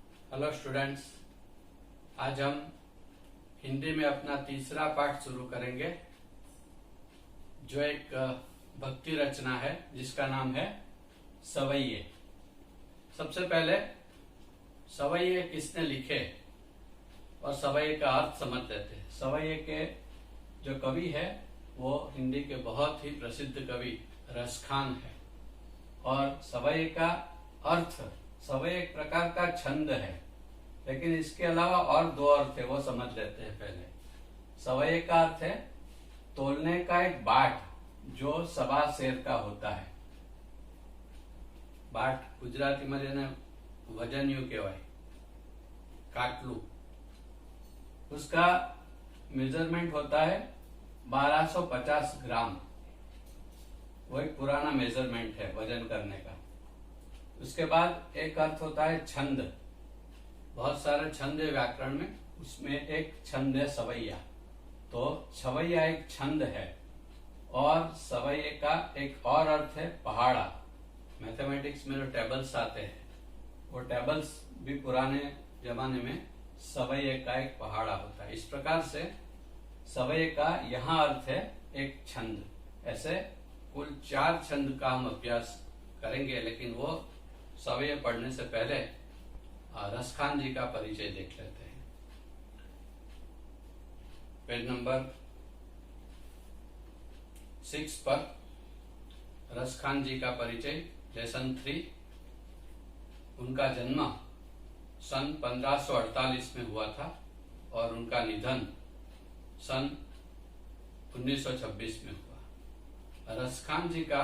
Hello students, आज हम हिंदी में अपना तीसरा पाठ शुरू करेंगे जो एक भक्ति रचना है जिसका नाम है सवैये। सबसे पहले सवैये किसने लिखे और सवैये का अर्थ समझ लेते हैं। सवैये के जो कवि है वो हिंदी के बहुत ही प्रसिद्ध कवि रसखान है और सवैये का अर्थ, सवैये एक प्रकार का छंद है, लेकिन इसके अलावा और दो अर्थ है वो समझ लेते हैं। पहले सवैये का अर्थ है तोलने का एक बाट जो सवा सेर का होता है। बाट गुजराती में जेने वजनिયું कहेवाय, काटलू, उसका मेजरमेंट होता है 1250 ग्राम। वो एक पुराना मेजरमेंट है वजन करने का। उसके बाद एक अर्थ होता है छंद। बहुत सारे छंद है व्याकरण में, उसमें एक छंद है सवैया। तो सवैया एक छंद है और सवैये का एक और अर्थ है पहाड़ा। मैथमेटिक्स में जो टेबल्स आते हैं वो टेबल्स भी पुराने जमाने में सवैये का एक पहाड़ा होता है। इस प्रकार से सवैये का यहाँ अर्थ है एक छंद। ऐसे कुल 4 छंद का हम अभ्यास करेंगे, लेकिन वो सवैये पढ़ने से पहले रसखान जी का परिचय देख लेते हैं। पेज नंबर 6 पर रसखान जी का परिचय, लेसन 3। उनका जन्म सन 1548 में हुआ था और उनका निधन सन 1926 में हुआ। रसखान जी का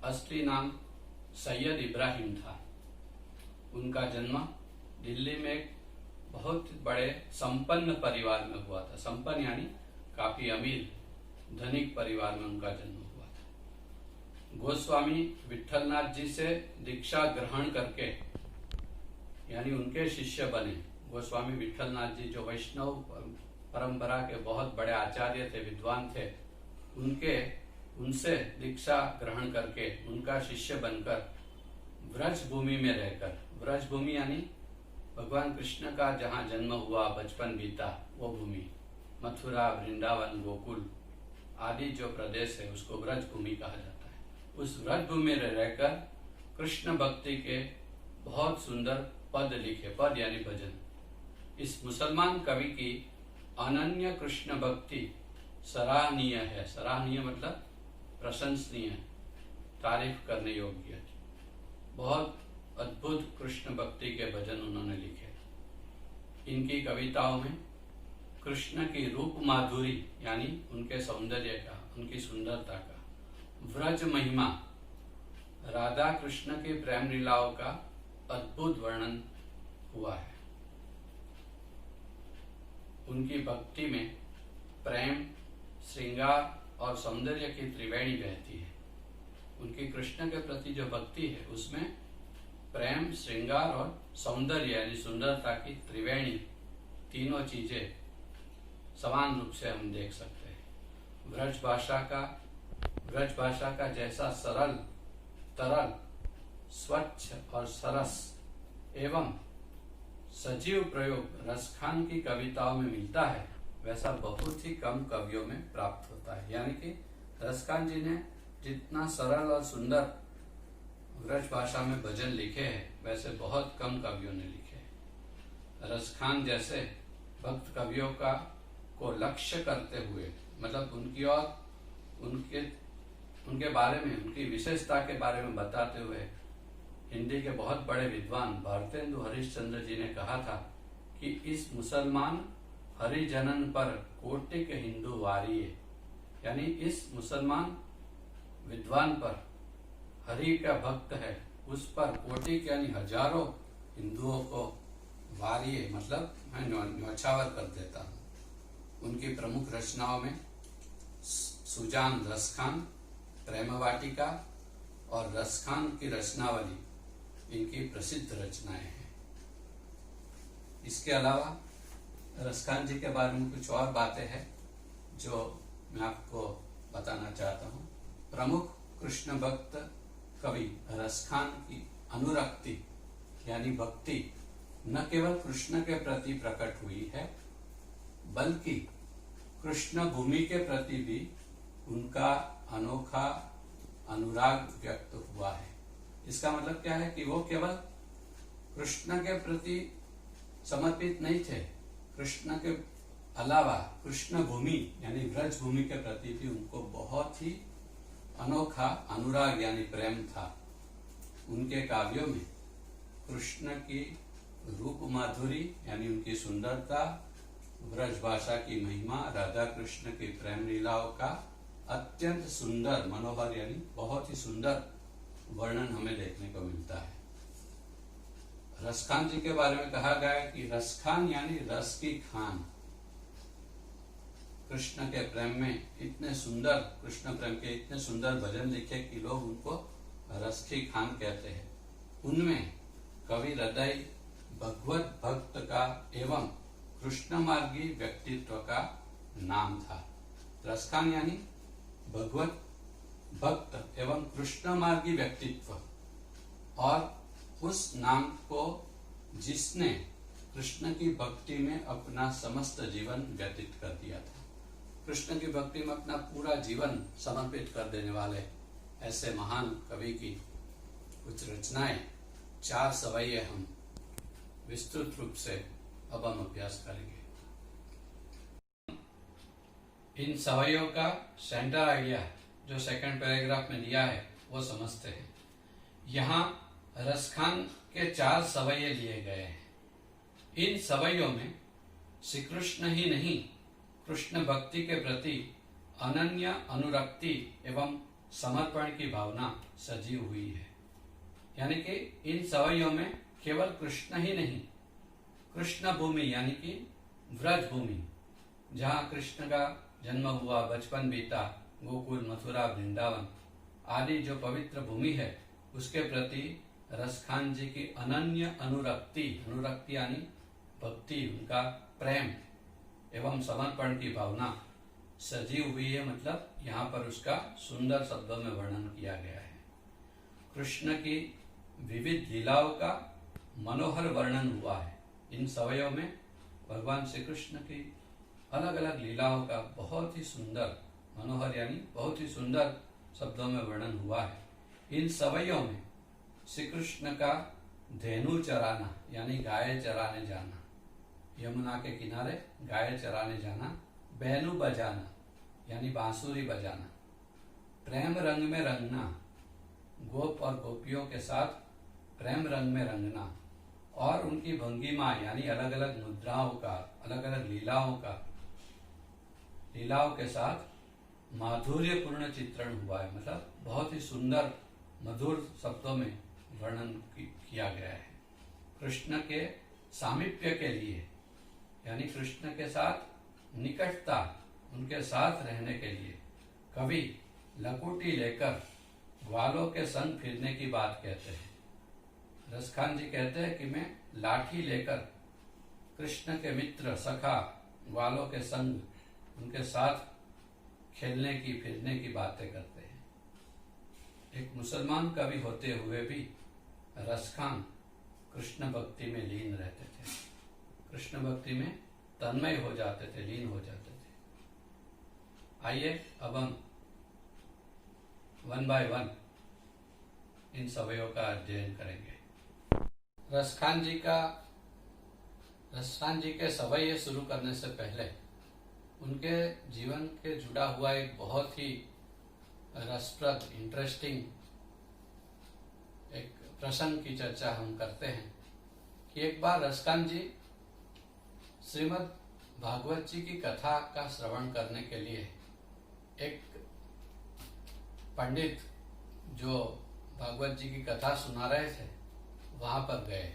असली नाम सैयद इब्राहिम था। उनका जन्म दिल्ली में एक बहुत बड़े संपन्न परिवार में हुआ था। संपन्न यानी काफी अमीर धनिक परिवार में उनका जन्म हुआ था। गोस्वामी विठलनाथ जी से दीक्षा ग्रहण करके यानी उनके शिष्य बने। गोस्वामी विठलनाथ जी जो वैष्णव परंपरा के बहुत बड़े आचार्य थे, विद्वान थे, उनसे दीक्षा ग्रहण करके उनका शिष्य बनकर व्रज भूमि में रहकर, व्रज भूमि यानी भगवान कृष्ण का जहाँ जन्म हुआ, बचपन बीता, वो भूमि, मथुरा, वृंदावन, गोकुल आदि जो प्रदेश है उसको व्रज भूमि कहा जाता है। उस व्रज भूमि में रहकर कृष्ण भक्ति के बहुत सुंदर पद लिखे। पद यानी भजन। इस मुसलमान कवि की अनन्य कृष्ण भक्ति सराहनीय है। सराहनीय मतलब प्रशंसनीय, तारीफ करने योग्य। बहुत अद्भुत कृष्ण भक्ति के भजन उन्होंने लिखे। इनकी कविताओं में कृष्ण की रूप माधुरी यानी उनके सौंदर्य का, उनकी सुंदरता का, व्रज महिमा, राधा कृष्ण की प्रेम लीलाओं का अद्भुत वर्णन हुआ है। उनकी भक्ति में प्रेम, श्रृंगार और सौंदर्य की त्रिवेणी बहती है। उनकी कृष्ण के प्रति जो भक्ति है उसमें प्रेम, श्रृंगार और सौंदर्य यानी सुंदरता की त्रिवेणी, तीनों चीजें समान रूप से हम देख सकते हैं। ब्रज भाषा का जैसा सरल, तरल, स्वच्छ और सरस एवं सजीव प्रयोग रसखान की कविताओं में मिलता है, वैसा बहुत ही कम कवियों में प्राप्त होता है। यानी कि रसखान जी ने जितना सरल और सुंदर ब्रज भाषा में भजन लिखे हैं वैसे बहुत कम कवियों ने लिखे हैं। रसखान जैसे भक्त कवियों को लक्ष्य करते हुए, मतलब उनकी और उनके बारे में, उनकी विशेषता के बारे में बताते हुए हिंदी के बहुत बड़े विद्वान भारतेंदु हरिश्चंद्र जी ने कहा था कि इस मुसलमान हरिजनन पर कोटिक हिंदू वारिये, यानी इस मुसलमान विद्वान पर, हरि का भक्त है, उस पर कोटिक यानी हजारों हिंदुओं को वारिये मतलब मैं न्यौछावर कर देता हूँ। उनकी प्रमुख रचनाओं में सुजान रसखान, प्रेम वाटिका और रसखान की रचनावली इनकी प्रसिद्ध रचनाएं हैं। इसके अलावा रसखान जी के बारे में कुछ और बातें हैं जो मैं आपको बताना चाहता हूँ। प्रमुख कृष्ण भक्त कवि रसखान की अनुरक्ति यानी भक्ति न केवल कृष्ण के प्रति प्रकट हुई है, बल्कि कृष्ण भूमि के प्रति भी उनका अनोखा अनुराग व्यक्त हुआ है। इसका मतलब क्या है कि वो केवल कृष्ण के प्रति समर्पित नहीं थे, कृष्ण के अलावा कृष्ण भूमि यानी ब्रज भूमि के प्रति भी उनको बहुत ही अनोखा अनुराग यानी प्रेम था। उनके काव्यों में कृष्ण की रूप माधुरी यानी उनकी सुंदरता, ब्रज भाषा की महिमा, राधा कृष्ण की प्रेम लीलाओं का अत्यंत सुंदर मनोहर यानी बहुत ही सुंदर वर्णन हमें देखने को मिलता है। रसखान जी के बारे में कहा गया है कि रसखान यानी रस की खान। कृष्ण के प्रेम में इतने सुंदर, कृष्ण प्रेम के इतने सुंदर भजन लिखे कि लोग उनको रस की खान कहते हैं। उनमें कवि हृदय भगवत भक्त का एवं कृष्ण मार्गी व्यक्तित्व का नाम था। रसखान यानी भगवत भक्त एवं कृष्ण मार्गी व्यक्तित्व, और उस नाम को जिसने कृष्ण की भक्ति में अपना समस्त जीवन व्यतीत कर दिया था, कृष्ण की भक्ति में अपना पूरा जीवन समर्पित कर देने वाले ऐसे महान कवि की कुछ रचनाएं, 4 सवैये हम विस्तृत रूप से अब हम अभ्यास करेंगे। इन सवैयों का सेंटर आइडिया जो सेकंड पैराग्राफ में दिया है वो समझते हैं। यहाँ रसखान के 4 सवैये लिए गए हैं। इन सवैयों में श्री कृष्ण ही नहीं, कृष्ण भक्ति के प्रति अनन्य अनुरक्ति एवं समर्पण की भावना सजीव हुई है। यानी कि इन सवैयों में केवल कृष्ण ही नहीं, कृष्ण भूमि यानी कि व्रज भूमि, जहाँ कृष्ण का जन्म हुआ, बचपन बीता, गोकुल, मथुरा, वृंदावन आदि जो पवित्र भूमि है, उसके प्रति रसखान जी की अनन्य अनुरक्ति, अनुरक्ति यानी भक्ति, उनका प्रेम एवं समर्पण की भावना सजीव हुई है। मतलब यहाँ पर उसका सुंदर शब्दों में वर्णन किया गया है। कृष्ण की विविध लीलाओं का मनोहर वर्णन हुआ है। इन सवयों में भगवान श्री कृष्ण की अलग अलग लीलाओं का बहुत ही सुंदर, मनोहर यानी बहुत ही सुंदर शब्दों में वर्णन हुआ है। इन सवयों में श्री कृष्ण का धेनु चराना यानी गाय चराने जाना, यमुना के किनारे गाय चराने जाना, बैनु बजाना यानी बांसुरी बजाना, प्रेम रंग में रंगना, गोप और गोपियों के साथ प्रेम रंग में रंगना, और उनकी भंगिमा यानी अलग अलग मुद्राओं का, अलग अलग लीलाओं के साथ माधुर्यपूर्ण चित्रण हुआ है। मतलब बहुत ही सुंदर मधुर शब्दों में वर्णन किया गया है। कृष्ण के सामीप्य के लिए यानी कृष्ण के साथ निकटता, उनके साथ रहने के लिए कवि लकुटी लेकर ग्वालों के संग फिरने की बात कहते हैं। रसखान जी कहते हैं कि मैं लाठी लेकर कृष्ण के मित्र सखा ग्वालों के संग उनके साथ खेलने की, फिरने की बातें करते हैं। एक मुसलमान कवि होते हुए भी रसखान कृष्ण भक्ति में लीन रहते थे, कृष्ण भक्ति में तन्मय हो जाते थे, लीन हो जाते थे। आइए अब हम 1 by 1 इन सवयों का अध्ययन करेंगे। रसखान जी के सवैये शुरू करने से पहले उनके जीवन के जुड़ा हुआ एक बहुत ही रसप्रद, इंटरेस्टिंग एक प्रसंग की चर्चा हम करते हैं कि एक बार रसखान जी श्रीमद् भागवत जी की कथा का श्रवण करने के लिए एक पंडित जो भागवत जी की कथा सुना रहे थे वहां पर गए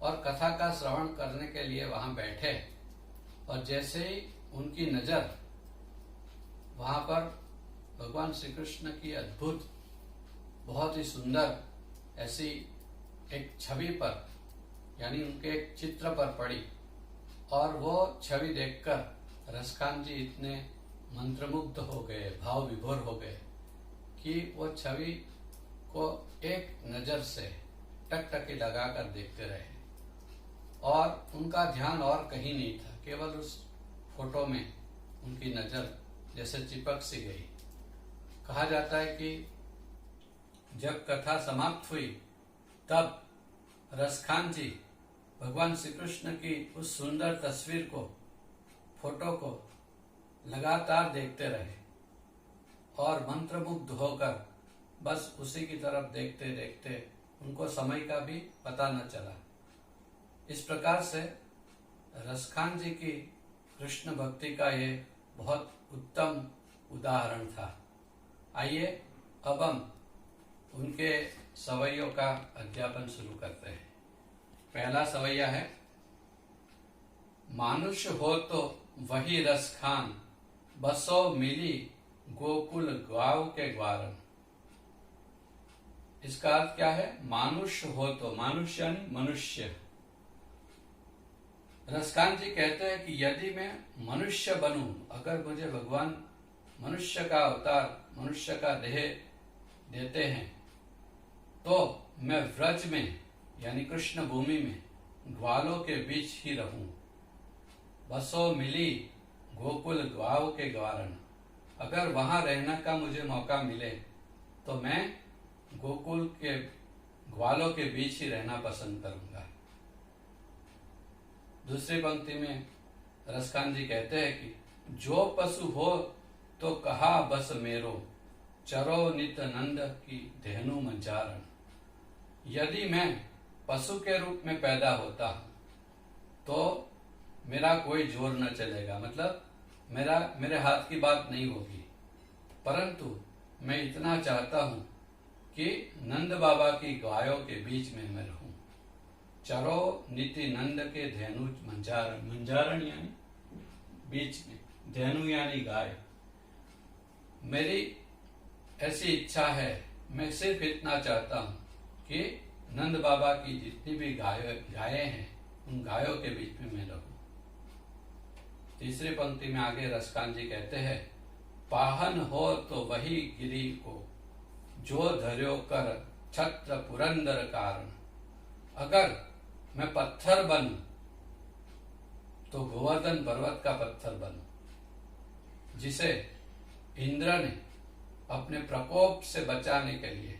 और कथा का श्रवण करने के लिए वहां बैठे, और जैसे ही उनकी नजर वहां पर भगवान श्री कृष्ण की अद्भुत, बहुत ही सुंदर ऐसी एक छवि पर यानी उनके एक चित्र पर पड़ी, और वो छवि देखकर रसखान जी इतने मंत्रमुग्ध हो गए, भाव विभोर हो गए कि वो छवि को एक नजर से टकटकी लगाकर देखते रहे। और उनका ध्यान और कहीं नहीं था, केवल उस फोटो में उनकी नजर जैसे चिपक सी गई। कहा जाता है कि जब कथा समाप्त हुई तब रसखान जी भगवान श्री कृष्ण की उस सुंदर तस्वीर को, फोटो को लगातार देखते रहे और मंत्रमुग्ध होकर बस उसी की तरफ देखते देखते उनको समय का भी पता न चला। इस प्रकार से रसखान जी की कृष्ण भक्ति का ये बहुत उत्तम उदाहरण था। आइए अब हम उनके सवैयों का अध्यापन शुरू करते हैं। पहला सवैया है, मानुष हो तो वही रसखान, बसो मिली गोकुल ग्वाव के ग्वारन। इसका अर्थ क्या है? मानुष हो तो, मानुष यानी मनुष्य। रसखान जी कहते हैं कि यदि मैं मनुष्य बनूं, अगर मुझे भगवान मनुष्य का अवतार, मनुष्य का देह देते हैं, तो मैं व्रज में यानी कृष्ण भूमि में ग्वालों के बीच ही रहूं। बसो मिली गोकुल ग्वाव के ग्वारन। अगर वहां रहने का मुझे मौका मिले तो मैं गोकुल के ग्वालों के बीच ही रहना पसंद करूंगा। दूसरी पंक्ति में रसखान जी कहते हैं कि जो पशु हो तो कहा बस मेरो, चरो नित नंद की धेनु मंचारण। यदि मैं पशु के रूप में पैदा होता हूं तो मेरा कोई जोर न चलेगा, मतलब मेरे हाथ की बात नहीं होगी, परंतु मैं इतना चाहता हूं कि नंद बाबा की गायों के बीच में मैं रहूं। चरो नीति नंद के धेनु मंजारण, मंजारण यानी बीच में, धेनु यानी गाय। मेरी ऐसी इच्छा है, मैं सिर्फ इतना चाहता हूं कि नंद बाबा की जितनी भी गायें हैं उन गायों के बीच में मैं रहूं। तीसरी पंक्ति में आगे रसखान जी कहते हैं, पाहन हो तो वही गिरी को, जो धर्यो कर छत्र पुरंदर कारण। अगर मैं पत्थर बनूं तो गोवर्धन पर्वत का पत्थर बनूं, जिसे इंद्र ने अपने प्रकोप से बचाने के लिए,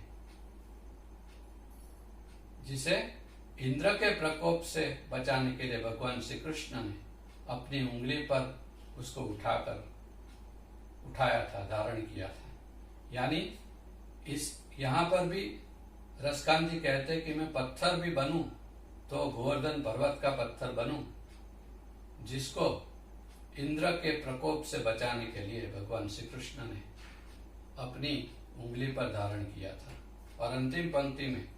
जिसे इंद्र के प्रकोप से बचाने के लिए भगवान श्री कृष्ण ने अपनी उंगली पर उसको उठाया था, धारण किया था। यानी यहां पर भी रसखान जी कहते हैं कि मैं पत्थर भी बनूं तो गोवर्धन पर्वत का पत्थर बनूं, जिसको इंद्र के प्रकोप से बचाने के लिए भगवान श्री कृष्ण ने अपनी उंगली पर धारण किया था। और अंतिम पंक्ति में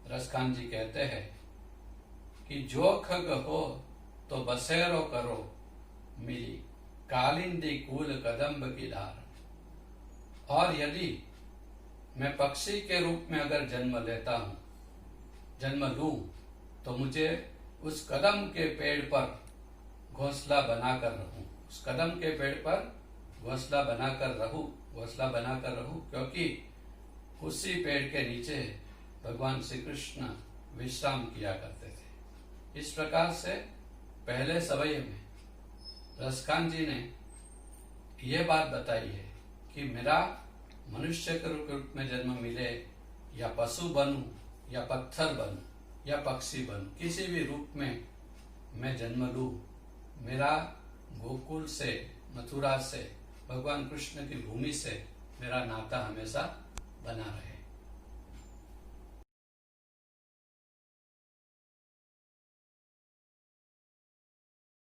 रसखान जी कहते हैं कि जो खग हो तो बसेरो करो मिली, कालिंदी कूल कदम्ब की धार। और यदि मैं पक्षी के रूप में अगर जन्म लूं तो मुझे उस कदम के पेड़ पर घोंसला बनाकर रहूं, उस कदम के पेड़ पर घोंसला बनाकर रहूं, क्योंकि उसी पेड़ के नीचे भगवान श्री कृष्ण विश्राम किया करते थे। इस प्रकार से पहले सवैये में रसखान जी ने यह बात बताई है कि मेरा मनुष्य के रूप में जन्म मिले, या पशु बनूं, या पत्थर बनूं, या पक्षी बनूं, किसी भी रूप में मैं जन्म लूं, मेरा गोकुल से, मथुरा से, भगवान कृष्ण की भूमि से मेरा नाता हमेशा बना रहे।